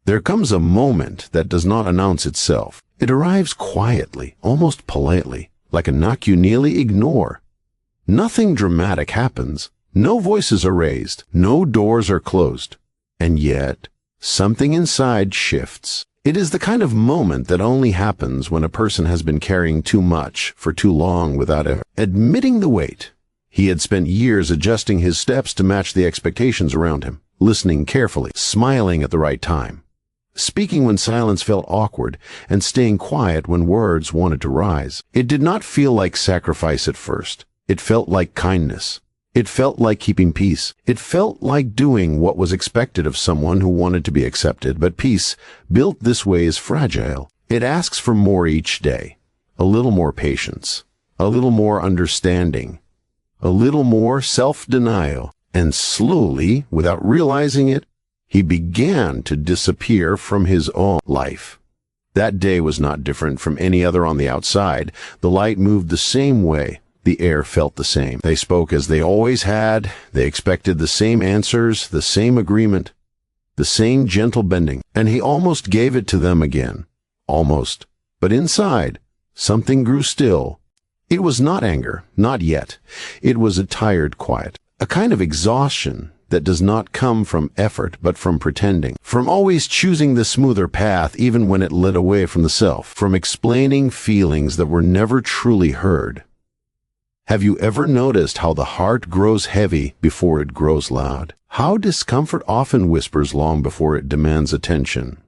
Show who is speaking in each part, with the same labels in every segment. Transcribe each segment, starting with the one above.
Speaker 1: There comes a moment that does not announce itself. It arrives quietly, almost politely, like a knock you nearly ignore. Nothing dramatic happens. No voices are raised. No doors are closed. And yet, something inside shifts. It is the kind of moment that only happens when a person has been carrying too much for too long without ever admitting the weight. He had spent years adjusting his steps to match the expectations around him, listening carefully, smiling at the right time, speaking when silence felt awkward, and staying quiet when words wanted to rise. It did not feel like sacrifice at first. It felt like kindness. It felt like keeping peace. It felt like doing what was expected of someone who wanted to be accepted, but peace, built this way, is fragile. It asks for more each day. A little more patience. A little more understanding. A little more self-denial. And slowly, without realizing it, he began to disappear from his own life. That day was not different from any other on the outside. The light moved the same way. The air felt the same. They spoke as they always had. They expected the same answers, the same agreement, the same gentle bending. And he almost gave it to them again. Almost. But inside, something grew still. It was not anger, not yet. It was a tired quiet, a kind of exhaustion that does not come from effort but from pretending, from always choosing the smoother path even when it led away from the self, from explaining feelings that were never truly heard. Have you ever noticed how the heart grows heavy before it grows loud? How discomfort often whispers long before it demands attention?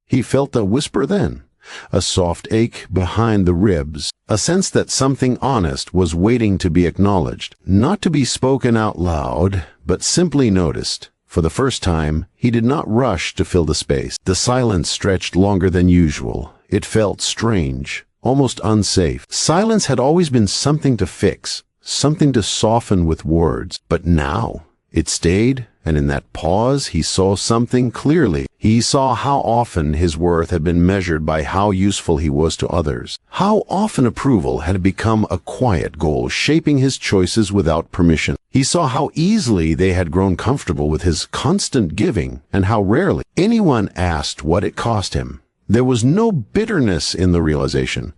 Speaker 1: He felt a whisper then, a soft ache behind the ribs, a sense that something honest was waiting to be acknowledged, not to be spoken out loud, but simply noticed. For the first time, he did not rush to fill the space. The silence stretched longer than usual. It felt strange. Almost unsafe. Silence had always been something to fix, something to soften with words. But now, it stayed, and in that pause he saw something clearly. He saw how often his worth had been measured by how useful he was to others. How often approval had become a quiet goal, shaping his choices without permission. He saw how easily they had grown comfortable with his constant giving, and how rarely anyone asked what it cost him. There was no bitterness in the realization,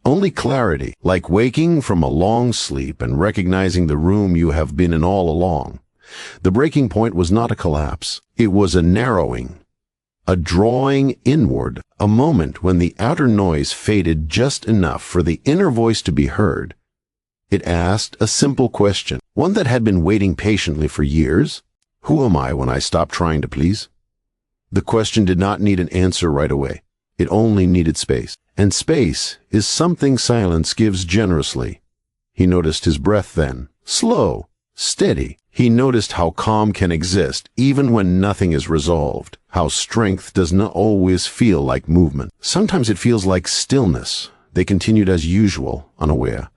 Speaker 1: only clarity, like waking from a long sleep and recognizing the room you have been in all along. The breaking point was not a collapse. It was a narrowing, a drawing inward, a moment when the outer noise faded just enough for the inner voice to be heard. It asked a simple question, one that had been waiting patiently for years. Who am I when I stop trying to please? The question did not need an answer right away. It only needed space. And space is something silence gives generously. He noticed his breath then. Slow, steady. He noticed how calm can exist even when nothing is resolved. How strength does not always feel like movement. Sometimes it feels like stillness. They continued as usual, unaware.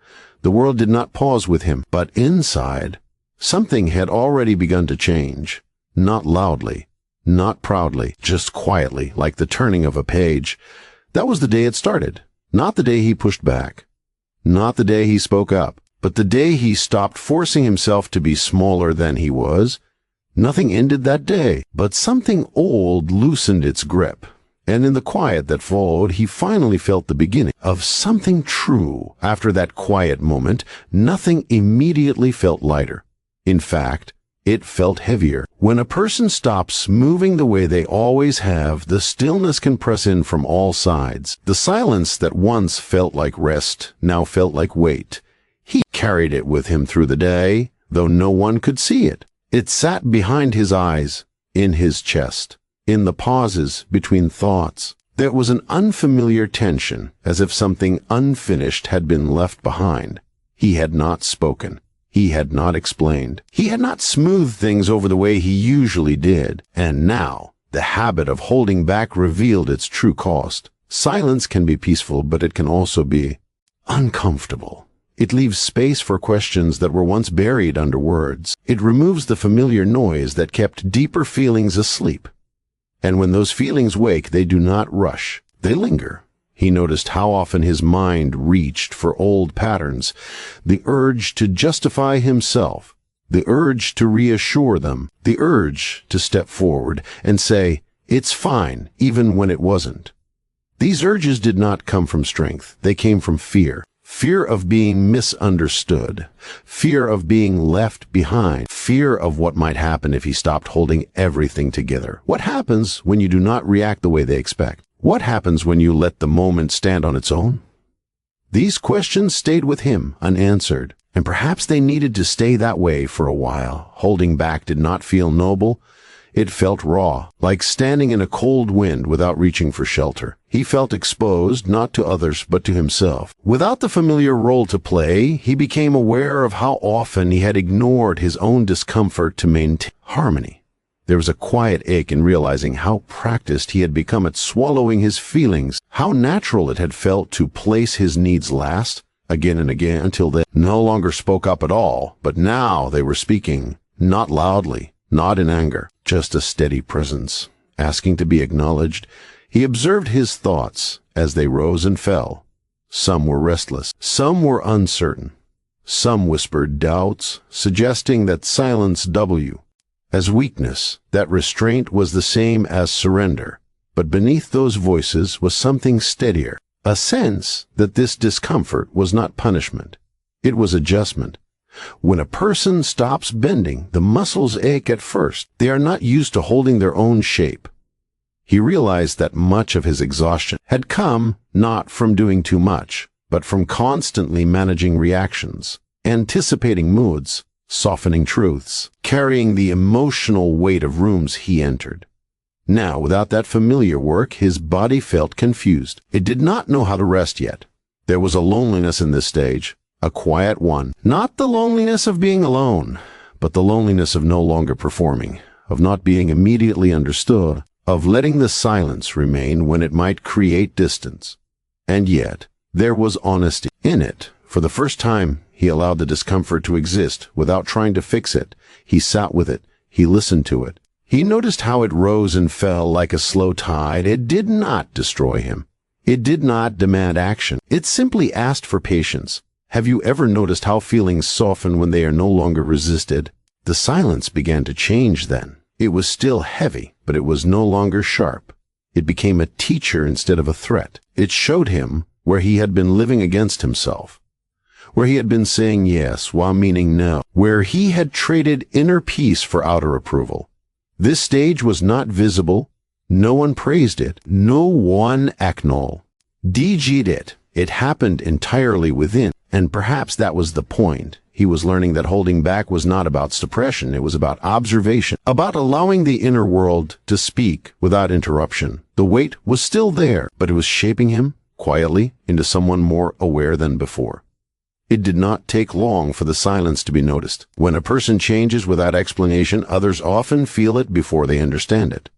Speaker 1: The world did not pause with him, but inside, something had already begun to change. Not loudly. Not proudly, just quietly, like the turning of a page. That was the day it started. Not the day he pushed back. Not the day he spoke up. But the day he stopped forcing himself to be smaller than he was. Nothing ended that day, but something old loosened its grip. And in the quiet that followed, he finally felt the beginning of something true. After that quiet moment, nothing immediately felt lighter. In fact, it felt heavier. When a person stops moving the way they always have, the stillness can press in from all sides. The silence that once felt like rest now felt like weight. He carried it with him through the day, though no one could see it. It sat behind his eyes, in his chest, in the pauses between thoughts. There was an unfamiliar tension, as if something unfinished had been left behind. He had not spoken. He had not explained. He had not smoothed things over the way he usually did. And now, the habit of holding back revealed its true cost. Silence can be peaceful, but it can also be uncomfortable. It leaves space for questions that were once buried under words. It removes the familiar noise that kept deeper feelings asleep. And when those feelings wake, they do not rush. They linger. He noticed how often his mind reached for old patterns, the urge to justify himself, the urge to reassure them, the urge to step forward and say, "It's fine," even when it wasn't. These urges did not come from strength. They came from fear. Fear of being misunderstood. Fear of being left behind. Fear of what might happen if he stopped holding everything together. What happens when you do not react the way they expect? What happens when you let the moment stand on its own? These questions stayed with him unanswered, and perhaps they needed to stay that way for a while. Holding back did not feel noble. It felt raw, like standing in a cold wind without reaching for shelter. He felt exposed, not to others, but to himself. Without the familiar role to play, he became aware of how often he had ignored his own discomfort to maintain harmony. There was a quiet ache in realizing how practiced he had become at swallowing his feelings, how natural it had felt to place his needs last, again and again, until they no longer spoke up at all. But now they were speaking, not loudly, not in anger, just a steady presence, asking to be acknowledged. He observed his thoughts as they rose and fell. Some were restless, some were uncertain, some whispered doubts, suggesting that silence as weakness, that restraint was the same as surrender. But beneath those voices was something steadier, a sense that this discomfort was not punishment. It was adjustment. When a person stops bending, the muscles ache at first. They are not used to holding their own shape. He realized that much of his exhaustion had come not from doing too much, but from constantly managing reactions, anticipating moods, softening truths, carrying the emotional weight of rooms he entered. Now, without that familiar work, his body felt confused. It did not know how to rest yet. There was a loneliness in this stage, a quiet one, not the loneliness of being alone, but the loneliness of no longer performing, of not being immediately understood, of letting the silence remain when it might create distance. And yet, there was honesty in it. For the first time, he allowed the discomfort to exist without trying to fix it. He sat with it. He listened to it. He noticed how it rose and fell like a slow tide. It did not destroy him. It did not demand action. It simply asked for patience. Have you ever noticed how feelings soften when they are no longer resisted? The silence began to change then. It was still heavy, but it was no longer sharp. It became a teacher instead of a threat. It showed him where he had been living against himself, where he had been saying yes while meaning no, where he had traded inner peace for outer approval. This stage was not visible. No one praised it. No one acknowledged it. It happened entirely within. And perhaps that was the point. He was learning that holding back was not about suppression. It was about observation, about allowing the inner world to speak without interruption. The weight was still there, but it was shaping him quietly into someone more aware than before. It did not take long for the silence to be noticed. When a person changes without explanation, others often feel it before they understand it.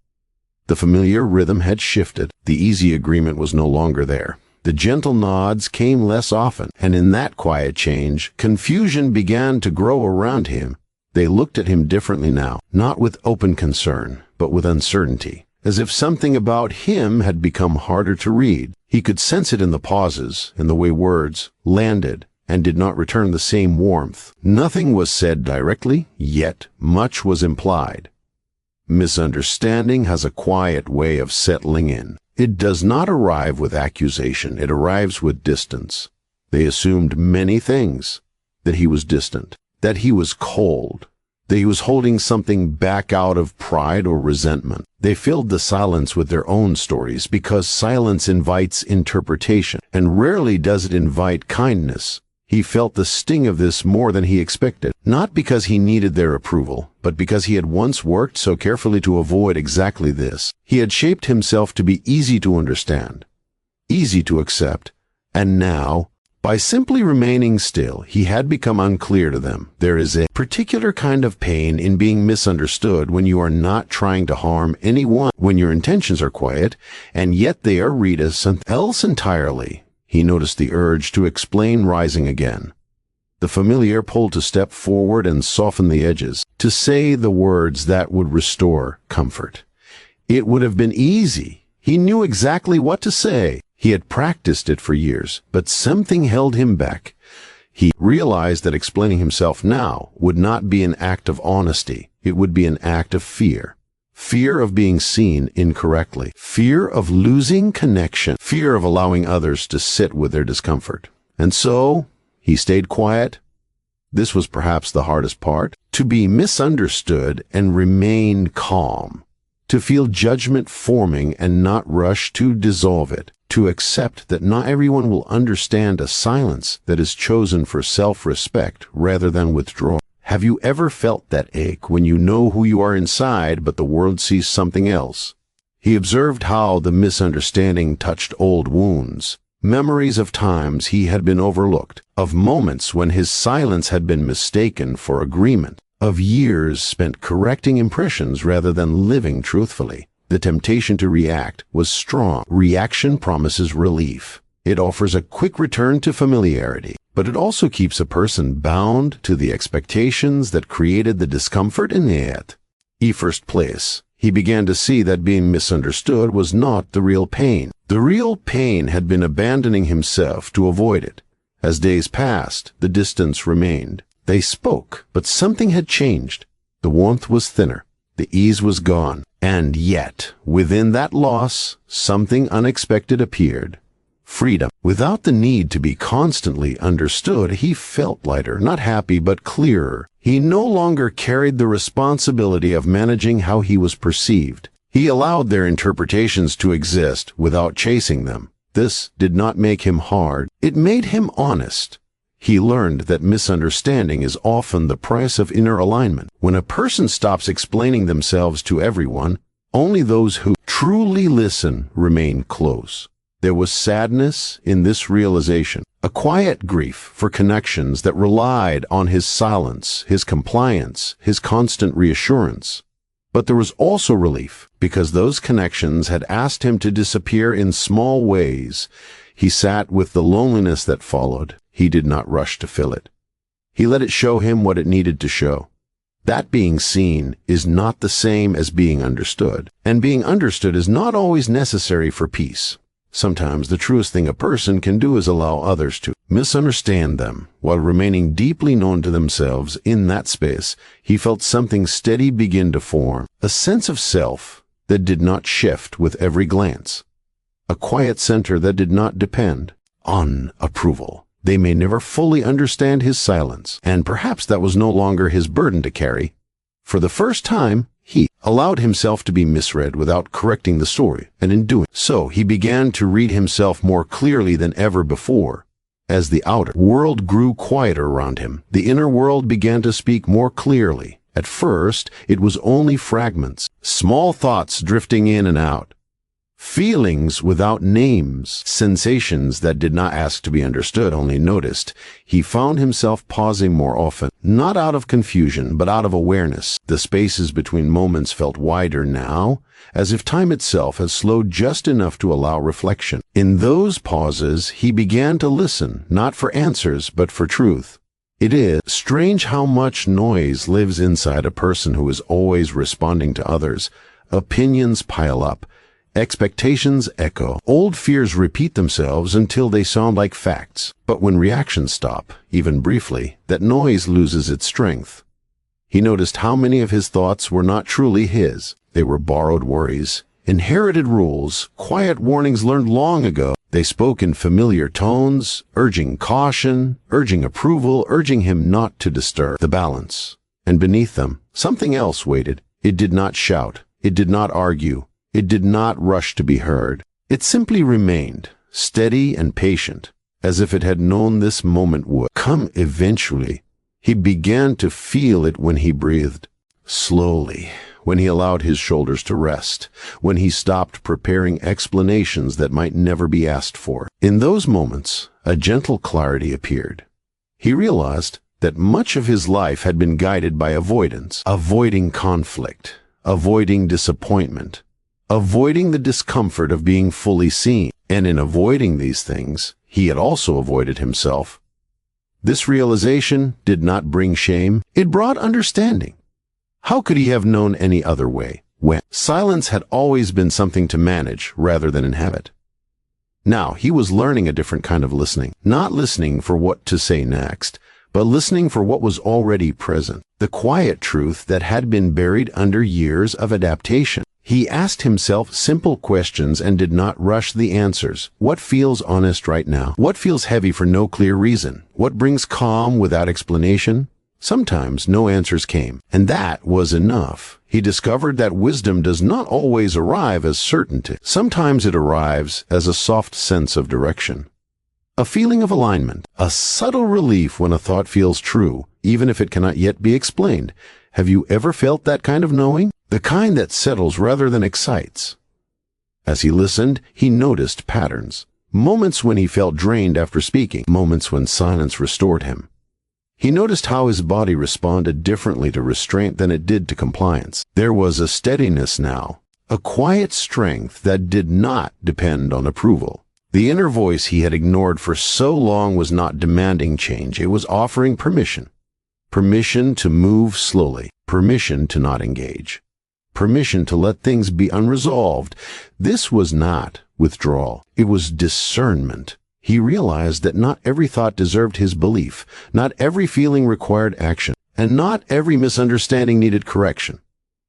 Speaker 1: The familiar rhythm had shifted. The easy agreement was no longer there. The gentle nods came less often, and in that quiet change, confusion began to grow around him. They looked at him differently now, not with open concern, but with uncertainty, as if something about him had become harder to read. He could sense it in the pauses, in the way words landed and did not return the same warmth. Nothing was said directly, yet much was implied. Misunderstanding has a quiet way of settling in. It does not arrive with accusation. It arrives with distance. They assumed many things. That he was distant, that he was cold, that he was holding something back out of pride or resentment. They filled the silence with their own stories because silence invites interpretation, and rarely does it invite kindness. He felt the sting of this more than he expected, not because he needed their approval, but because he had once worked so carefully to avoid exactly this. He had shaped himself to be easy to understand, easy to accept, and now, by simply remaining still, he had become unclear to them. There is a particular kind of pain in being misunderstood when you are not trying to harm anyone, when your intentions are quiet, and yet they are read as something else entirely. He noticed the urge to explain rising again. The familiar pull to step forward and soften the edges, to say the words that would restore comfort. It would have been easy. He knew exactly what to say. He had practiced it for years, but something held him back. He realized that explaining himself now would not be an act of honesty. It would be an act of fear. fear of being seen incorrectly, fear of losing connection, fear of allowing others to sit with their discomfort. And so, he stayed quiet. This was perhaps the hardest part, to be misunderstood and remain calm, to feel judgment forming and not rush to dissolve it, to accept that not everyone will understand a silence that is chosen for self-respect rather than withdrawal. Have you ever felt that ache when you know who you are inside but the world sees something else? He observed how the misunderstanding touched old wounds, memories of times he had been overlooked, of moments when his silence had been mistaken for agreement, of years spent correcting impressions rather than living truthfully. The temptation to react was strong. Reaction promises relief. It offers a quick return to familiarity, but it also keeps a person bound to the expectations that created the discomfort in it. In first place, he began to see that being misunderstood was not the real pain. The real pain had been abandoning himself to avoid it. As days passed, the distance remained. They spoke, but something had changed. The warmth was thinner. The ease was gone. And yet, within that loss, something unexpected appeared. Freedom. Without the need to be constantly understood, he felt lighter, not happy, but clearer. He no longer carried the responsibility of managing how he was perceived. He allowed their interpretations to exist without chasing them. This did not make him hard. It made him honest. He learned that misunderstanding is often the price of inner alignment. When a person stops explaining themselves to everyone, only those who truly listen remain close. There was sadness in this realization, a quiet grief for connections that relied on his silence, his compliance, his constant reassurance. But there was also relief, because those connections had asked him to disappear in small ways. He sat with the loneliness that followed. He did not rush to fill it. He let it show him what it needed to show. That being seen is not the same as being understood, and being understood is not always necessary for peace. Sometimes the truest thing a person can do is allow others to misunderstand them, while remaining deeply known to themselves. In that space, he felt something steady begin to form, a sense of self that did not shift with every glance, a quiet center that did not depend on approval. They may never fully understand his silence, and perhaps that was no longer his burden to carry. For the first time, he allowed himself to be misread without correcting the story, and in doing so, he began to read himself more clearly than ever before. As the outer world grew quieter around him, the inner world began to speak more clearly. At first, it was only fragments, small thoughts drifting in and out. Feelings without names, sensations that did not ask to be understood, only noticed. He found himself pausing more often, not out of confusion, but out of awareness. The spaces between moments felt wider now, as if time itself had slowed just enough to allow reflection. In those pauses, he began to listen, not for answers, but for truth. It is strange how much noise lives inside a person who is always responding to others. Opinions pile up. Expectations echo. Old fears repeat themselves until they sound like facts. But when reactions stop, even briefly, that noise loses its strength. He noticed how many of his thoughts were not truly his. They were borrowed worries, inherited rules, quiet warnings learned long ago. They spoke in familiar tones, urging caution, urging approval, urging him not to disturb the balance. And beneath them, something else waited. It did not shout. It did not argue. It did not rush to be heard. It simply remained, steady and patient, as if it had known this moment would come eventually. He began to feel it when he breathed slowly, when he allowed his shoulders to rest, when he stopped preparing explanations that might never be asked for. In those moments, a gentle clarity appeared. He realized that much of his life had been guided by avoidance, avoiding conflict, avoiding disappointment, avoiding the discomfort of being fully seen. And in avoiding these things, he had also avoided himself. This realization did not bring shame. It brought understanding. How could he have known any other way, when silence had always been something to manage rather than inhabit? Now he was learning a different kind of listening, not listening for what to say next, but listening for what was already present, the quiet truth that had been buried under years of adaptation. He asked himself simple questions and did not rush the answers. What feels honest right now? What feels heavy for no clear reason? What brings calm without explanation? Sometimes no answers came, and that was enough. He discovered that wisdom does not always arrive as certainty. Sometimes it arrives as a soft sense of direction. A feeling of alignment, a subtle relief when a thought feels true, even if it cannot yet be explained. Have you ever felt that kind of knowing? The kind that settles rather than excites. As he listened, he noticed patterns. Moments when he felt drained after speaking, moments when silence restored him. He noticed how his body responded differently to restraint than it did to compliance. There was a steadiness now, a quiet strength that did not depend on approval. The inner voice he had ignored for so long was not demanding change. It was offering permission. Permission to move slowly. Permission to not engage. Permission to let things be unresolved. This was not withdrawal. It was discernment. He realized that not every thought deserved his belief, not every feeling required action, and not every misunderstanding needed correction.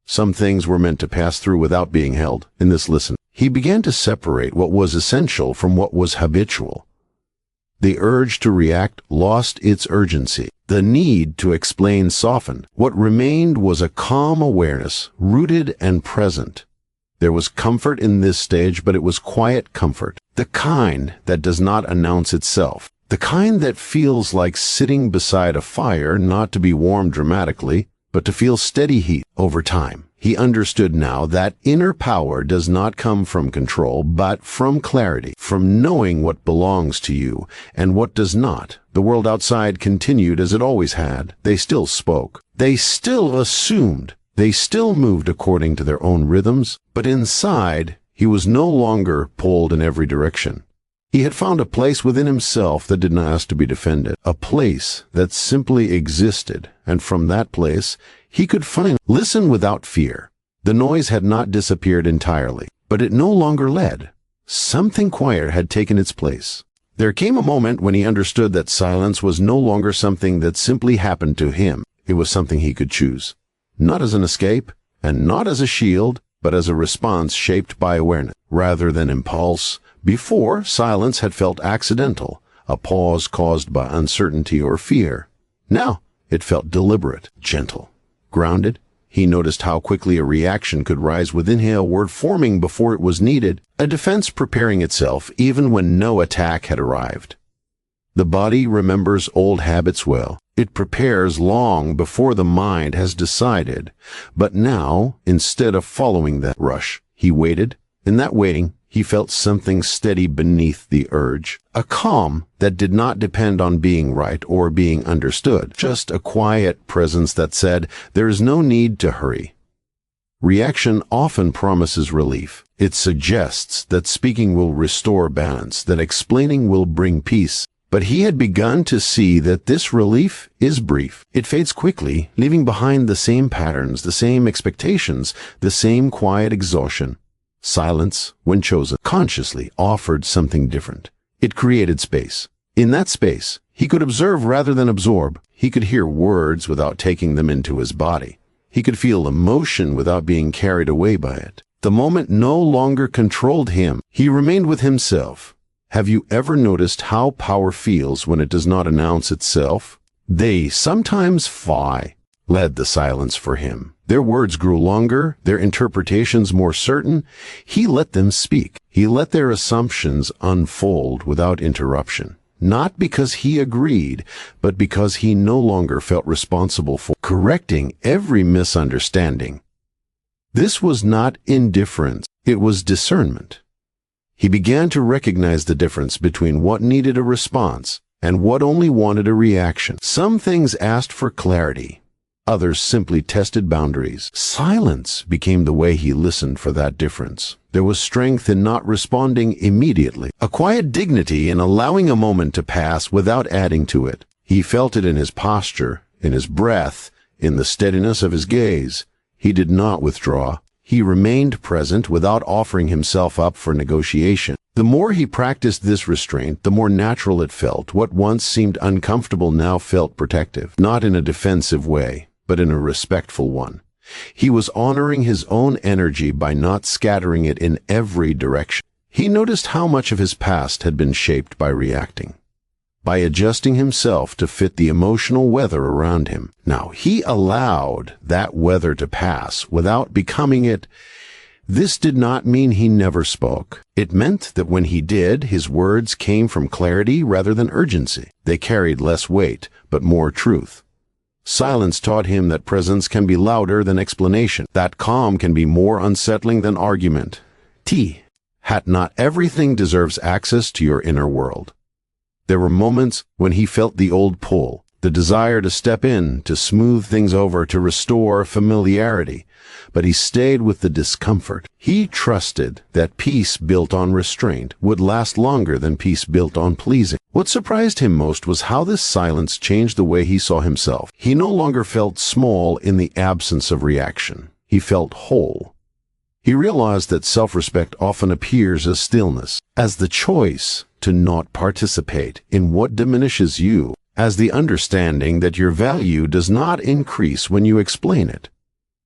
Speaker 1: Some things were meant to pass through without being held. In this listen, he began to separate what was essential from what was habitual. The urge to react lost its urgency. The need to explain softened. What remained was a calm awareness, rooted and present. There was comfort in this stage, but it was quiet comfort. The kind that does not announce itself. The kind that feels like sitting beside a fire, not to be warmed dramatically, but to feel steady heat over time. He understood now that inner power does not come from control, but from clarity, from knowing what belongs to you and what does not. The world outside continued as it always had. They still spoke. They still assumed. They still moved according to their own rhythms. But inside, he was no longer pulled in every direction. He had found a place within himself that did not ask to be defended, a place that simply existed, and from that place, he could finally listen without fear. The noise had not disappeared entirely, but it no longer led. Something quieter had taken its place. There came a moment when he understood that silence was no longer something that simply happened to him. It was something he could choose. Not as an escape, and not as a shield, but as a response shaped by awareness, rather than impulse. Before, silence had felt accidental, a pause caused by uncertainty or fear. Now, it felt deliberate, gentle, grounded. He noticed how quickly a reaction could rise within him, a word forming before it was needed, a defense preparing itself even when no attack had arrived. The body remembers old habits well. It prepares long before the mind has decided. But now, instead of following that rush, he waited. In that waiting, he felt something steady beneath the urge, a calm that did not depend on being right or being understood, just a quiet presence that said, there is no need to hurry. Reaction often promises relief. It suggests that speaking will restore balance, that explaining will bring peace. But he had begun to see that this relief is brief. It fades quickly, leaving behind the same patterns, the same expectations, the same quiet exhaustion. Silence, when chosen consciously, offered something different. It created space. In that space, he could observe rather than absorb. He could hear words without taking them into his body. He could feel emotion without being carried away by it. The moment no longer controlled him. He remained with himself. Have you ever noticed how power feels when it does not announce itself? They sometimes led the silence for him. Their words grew longer, their interpretations more certain. He let them speak. He let their assumptions unfold without interruption. Not because he agreed, but because he no longer felt responsible for correcting every misunderstanding. This was not indifference, it was discernment. He began to recognize the difference between what needed a response and what only wanted a reaction. Some things asked for clarity. Others simply tested boundaries. Silence became the way he listened for that difference. There was strength in not responding immediately, a quiet dignity in allowing a moment to pass without adding to it. He felt it in his posture, in his breath, in the steadiness of his gaze. He did not withdraw. He remained present without offering himself up for negotiation. The more he practiced this restraint, the more natural it felt. What once seemed uncomfortable now felt protective, not in a defensive way, but in a respectful one. He was honoring his own energy by not scattering it in every direction. He noticed how much of his past had been shaped by reacting, by adjusting himself to fit the emotional weather around him. Now, he allowed that weather to pass without becoming it. This did not mean he never spoke. It meant that when he did, his words came from clarity rather than urgency. They carried less weight, but more truth. Silence taught him that presence can be louder than explanation, that calm can be more unsettling than argument. Not everything deserves access to your inner world. There were moments when he felt the old pull, the desire to step in, to smooth things over, to restore familiarity. But he stayed with the discomfort. He trusted that peace built on restraint would last longer than peace built on pleasing. What surprised him most was how this silence changed the way he saw himself. He no longer felt small in the absence of reaction. He felt whole. He realized that self-respect often appears as stillness, as the choice to not participate in what diminishes you, as the understanding that your value does not increase when you explain it.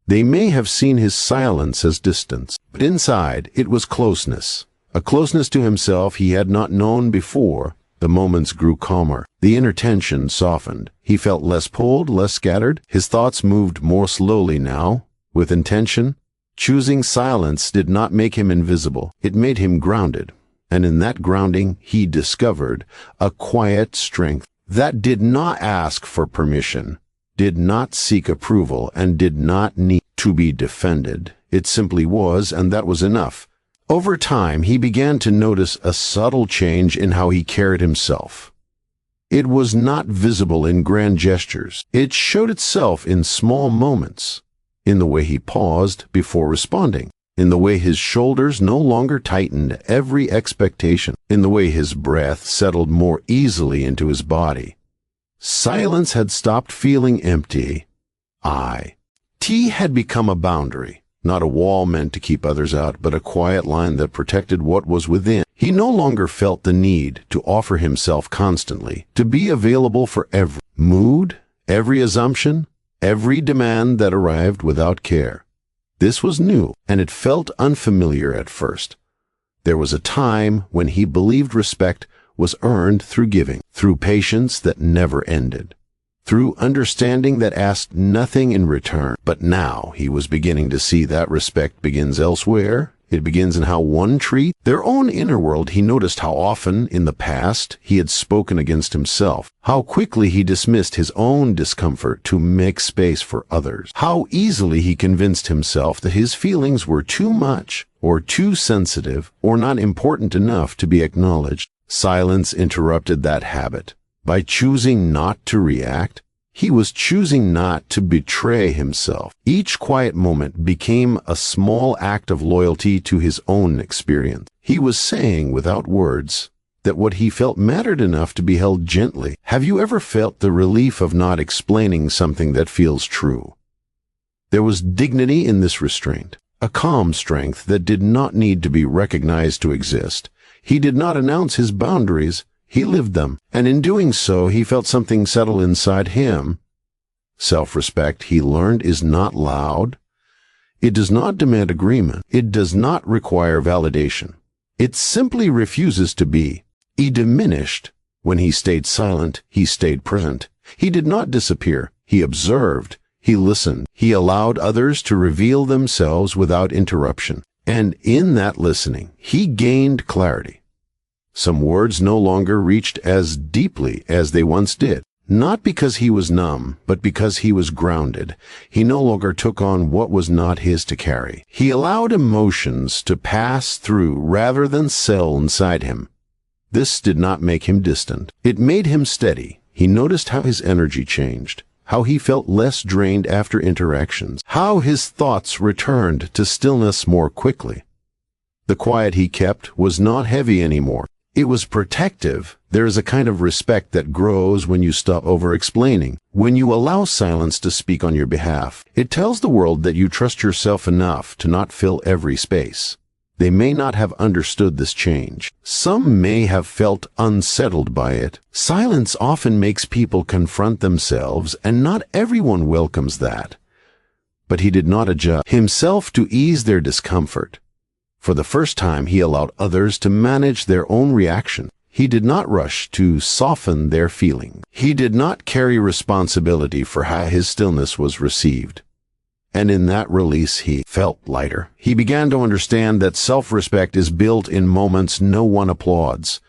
Speaker 1: They may have seen his silence as distance, but inside it was closeness, a closeness to himself he had not known before. The moments grew calmer. The inner tension softened. He felt less pulled, less scattered. His thoughts moved more slowly now, with intention. Choosing silence did not make him invisible. It made him grounded. And in that grounding, he discovered a quiet strength that did not ask for permission, did not seek approval, and did not need to be defended. It simply was, and that was enough. Over time, he began to notice a subtle change in how he carried himself. It was not visible in grand gestures. It showed itself in small moments, in the way he paused before responding, in the way his shoulders no longer tightened every expectation, in the way his breath settled more easily into his body. Silence had stopped feeling empty. Had become a boundary, not a wall meant to keep others out, but a quiet line that protected what was within. He no longer felt the need to offer himself constantly, to be available for every mood, every assumption, every demand that arrived without care. This was new, and it felt unfamiliar at first. There was a time when he believed respect was earned through giving, through patience that never ended, through understanding that asked nothing in return. But now he was beginning to see that respect begins elsewhere. It begins in how one treats their own inner world. He noticed how often in the past he had spoken against himself, how quickly he dismissed his own discomfort to make space for others, how easily he convinced himself that his feelings were too much or too sensitive or not important enough to be acknowledged. Silence interrupted that habit. By choosing not to react, he was choosing not to betray himself. Each quiet moment became a small act of loyalty to his own experience. He was saying without words that what he felt mattered enough to be held gently. Have you ever felt the relief of not explaining something that feels true? There was dignity in this restraint, a calm strength that did not need to be recognized to exist. He did not announce his boundaries. He lived them, and in doing so, he felt something settle inside him. Self-respect, he learned, is not loud. It does not demand agreement. It does not require validation. It simply refuses to be. He diminished. When he stayed silent, he stayed present. He did not disappear. He observed. He listened. He allowed others to reveal themselves without interruption. And in that listening, he gained clarity. Some words no longer reached as deeply as they once did, not because he was numb, but because he was grounded. He no longer took on what was not his to carry. He allowed emotions to pass through rather than settle inside him. This did not make him distant. It made him steady. He noticed how his energy changed, how he felt less drained after interactions, how his thoughts returned to stillness more quickly. The quiet he kept was not heavy anymore. It was protective. There is a kind of respect that grows when you stop over-explaining, when you allow silence to speak on your behalf. It tells the world that you trust yourself enough to not fill every space. They may not have understood this change. Some may have felt unsettled by it. Silence often makes people confront themselves, and not everyone welcomes that. But he did not adjust himself to ease their discomfort. For the first time, he allowed others to manage their own reaction. He did not rush to soften their feelings. He did not carry responsibility for how his stillness was received. And in that release, he felt lighter. He began to understand that self-respect is built in moments no one applauds,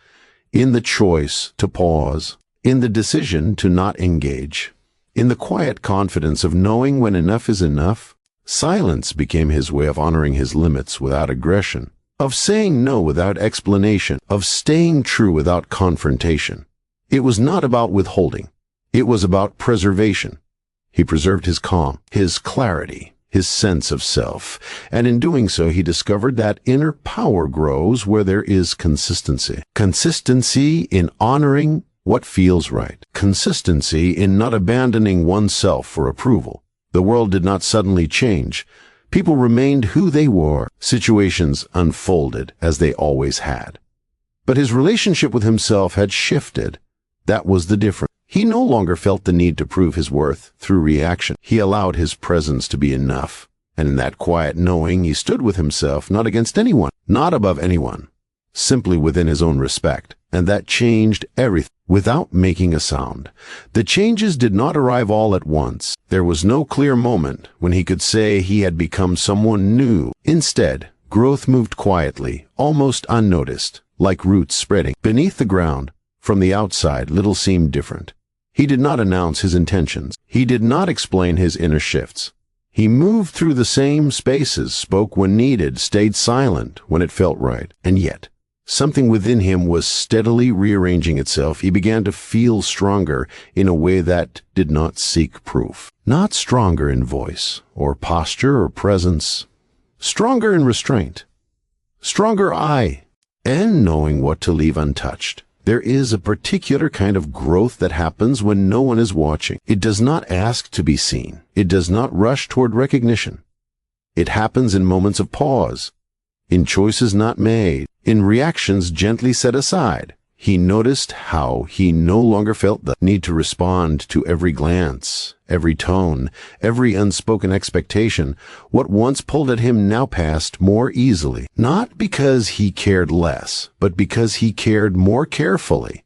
Speaker 1: in the choice to pause, in the decision to not engage, in the quiet confidence of knowing when enough is enough. Silence became his way of honoring his limits without aggression, of saying no without explanation, of staying true without confrontation. It was not about withholding. It was about preservation. He preserved his calm, his clarity, his sense of self, and in doing so he discovered that inner power grows where there is consistency. Consistency in honoring what feels right. Consistency in not abandoning oneself for approval. The world did not suddenly change. People remained who they were. Situations unfolded as they always had. But his relationship with himself had shifted. That was the difference. He no longer felt the need to prove his worth through reaction. He allowed his presence to be enough. And in that quiet knowing, he stood with himself, not against anyone, not above anyone, simply within his own respect. And that changed everything without making a sound. The changes did not arrive all at once. There was no clear moment when he could say he had become someone new. Instead, growth moved quietly, almost unnoticed, like roots spreading beneath the ground. From the outside, little seemed different. He did not announce his intentions. He did not explain his inner shifts. He moved through the same spaces, spoke when needed, stayed silent when it felt right. And yet, something within him was steadily rearranging itself. He began to feel stronger in a way that did not seek proof. Not stronger in voice, or posture, or presence. Stronger in restraint. Stronger eye, and knowing what to leave untouched. There is a particular kind of growth that happens when no one is watching. It does not ask to be seen. It does not rush toward recognition. It happens in moments of pause, in choices not made, in reactions gently set aside. He noticed how he no longer felt the need to respond to every glance, every tone, every unspoken expectation. What once pulled at him now passed more easily, not because he cared less, but because he cared more carefully.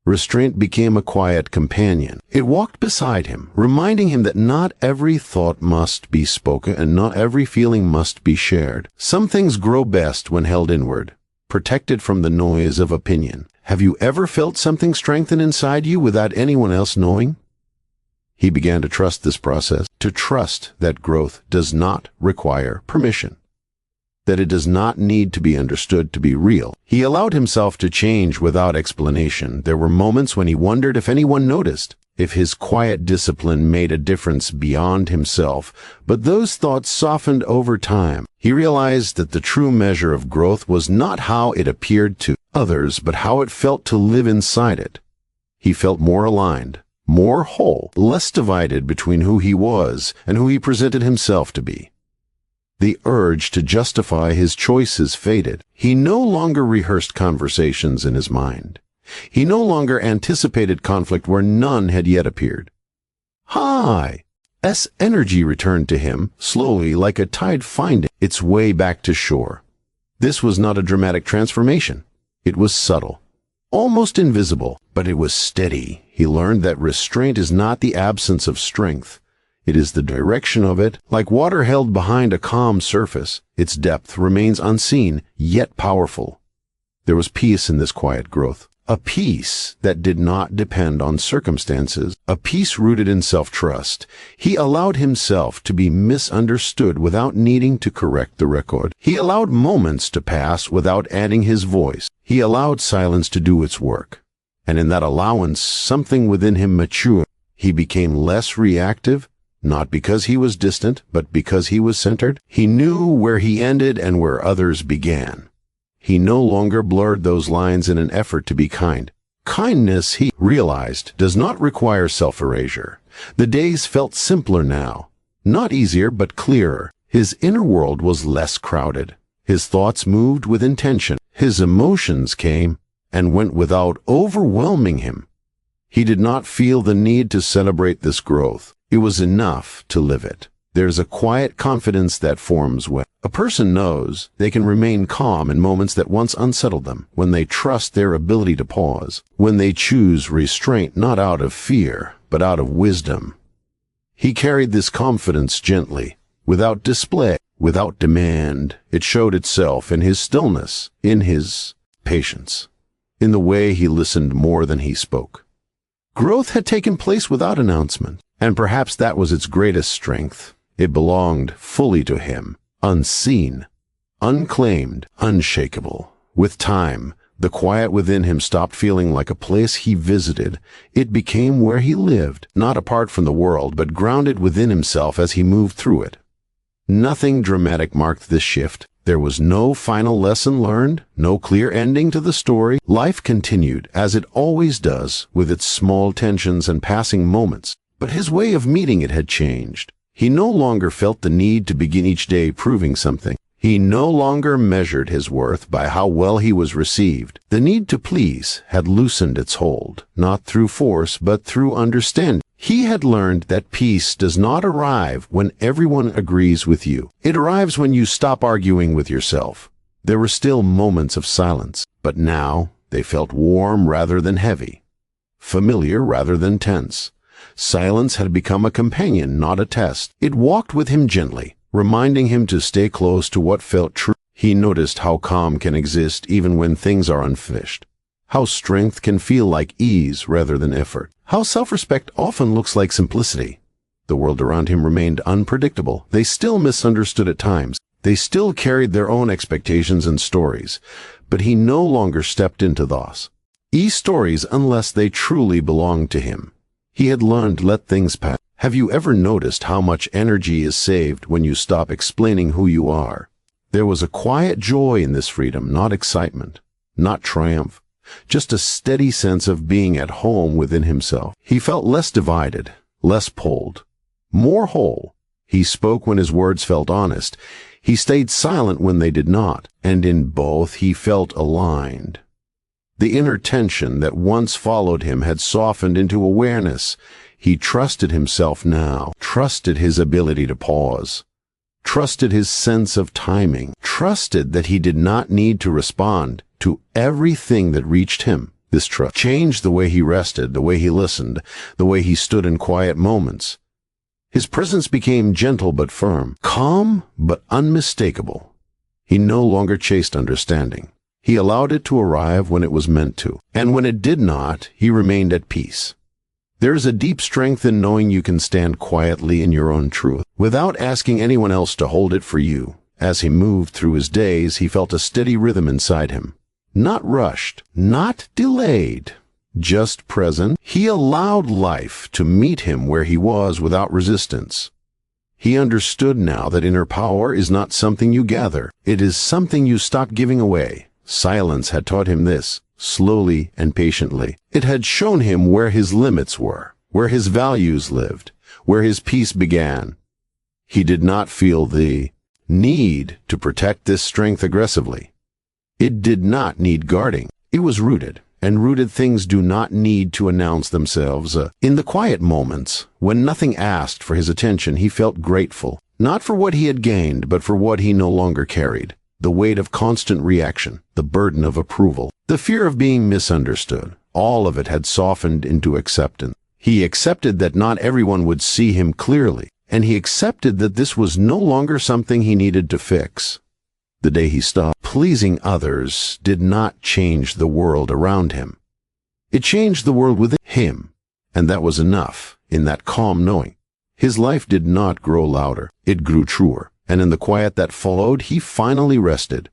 Speaker 1: Restraint became a quiet companion. It walked beside him, reminding him that not every thought must be spoken and not every feeling must be shared. Some things grow best when held inward, protected from the noise of opinion. Have you ever felt something strengthen inside you without anyone else knowing? He began to trust this process, to trust that growth does not require permission, that it does not need to be understood to be real. He allowed himself to change without explanation. There were moments when he wondered if anyone noticed, if his quiet discipline made a difference beyond himself, but those thoughts softened over time. He realized that the true measure of growth was not how it appeared to others, but how it felt to live inside it. He felt more aligned, more whole, less divided between who he was and who he presented himself to be. The urge to justify his choices faded. He no longer rehearsed conversations in his mind. He no longer anticipated conflict where none had yet appeared. Hi! Energy returned to him, slowly, like a tide finding its way back to shore. This was not a dramatic transformation. It was subtle, almost invisible, but it was steady. He learned that restraint is not the absence of strength. It is the direction of it. Like water held behind a calm surface, its depth remains unseen, yet powerful. There was peace in this quiet growth. A peace that did not depend on circumstances, a peace rooted in self-trust. He allowed himself to be misunderstood without needing to correct the record. He allowed moments to pass without adding his voice. He allowed silence to do its work. And in that allowance, something within him matured. He became less reactive, not because he was distant, but because he was centered. He knew where he ended and where others began. He no longer blurred those lines in an effort to be kind. Kindness, he realized, does not require self-erasure. The days felt simpler now. Not easier, but clearer. His inner world was less crowded. His thoughts moved with intention. His emotions came and went without overwhelming him. He did not feel the need to celebrate this growth. It was enough to live it. There's a quiet confidence that forms when a person knows they can remain calm in moments that once unsettled them, when they trust their ability to pause, when they choose restraint not out of fear, but out of wisdom. He carried this confidence gently, without display, without demand. It showed itself in his stillness, in his patience, in the way he listened more than he spoke. Growth had taken place without announcement, and perhaps that was its greatest strength. It belonged fully to him, unseen, unclaimed, unshakable. With time, the quiet within him stopped feeling like a place he visited. It became where he lived, not apart from the world, but grounded within himself as he moved through it. Nothing dramatic marked this shift. There was no final lesson learned, no clear ending to the story. Life continued, as it always does, with its small tensions and passing moments. But his way of meeting it had changed. He no longer felt the need to begin each day proving something. He no longer measured his worth by how well he was received. The need to please had loosened its hold, not through force, but through understanding. He had learned that peace does not arrive when everyone agrees with you. It arrives when you stop arguing with yourself. There were still moments of silence, but now they felt warm rather than heavy, familiar rather than tense. Silence had become a companion, not a test. It walked with him gently, reminding him to stay close to what felt true. He noticed how calm can exist even when things are unfinished, how strength can feel like ease rather than effort, how self-respect often looks like simplicity. The world around him remained unpredictable. They still misunderstood at times. They still carried their own expectations and stories, but he no longer stepped into those stories unless they truly belonged to him. He had learned to let things pass. Have you ever noticed how much energy is saved when you stop explaining who you are? There was a quiet joy in this freedom, not excitement, not triumph, just a steady sense of being at home within himself. He felt less divided, less pulled, more whole. He spoke when his words felt honest. He stayed silent when they did not, and in both he felt aligned. The inner tension that once followed him had softened into awareness. He trusted himself now, trusted his ability to pause, trusted his sense of timing, trusted that he did not need to respond to everything that reached him. This trust changed the way he rested, the way he listened, the way he stood in quiet moments. His presence became gentle but firm, calm but unmistakable. He no longer chased understanding. He allowed it to arrive when it was meant to, and when it did not, he remained at peace. There is a deep strength in knowing you can stand quietly in your own truth, without asking anyone else to hold it for you. As he moved through his days, he felt a steady rhythm inside him. Not rushed, not delayed, just present. He allowed life to meet him where he was without resistance. He understood now that inner power is not something you gather. It is something you stop giving away. Silence had taught him this, slowly and patiently. It had shown him where his limits were, where his values lived, where his peace began. He did not feel the need to protect this strength aggressively. It did not need guarding. It was rooted, and rooted things do not need to announce themselves. In the quiet moments, when nothing asked for his attention, he felt grateful, not for what he had gained, but for what he no longer carried. The weight of constant reaction, the burden of approval, the fear of being misunderstood, all of it had softened into acceptance. He accepted that not everyone would see him clearly, and he accepted that this was no longer something he needed to fix. The day he stopped pleasing others did not change the world around him. It changed the world within him, and that was enough in that calm knowing. His life did not grow louder, it grew truer. And in the quiet that followed, he finally rested,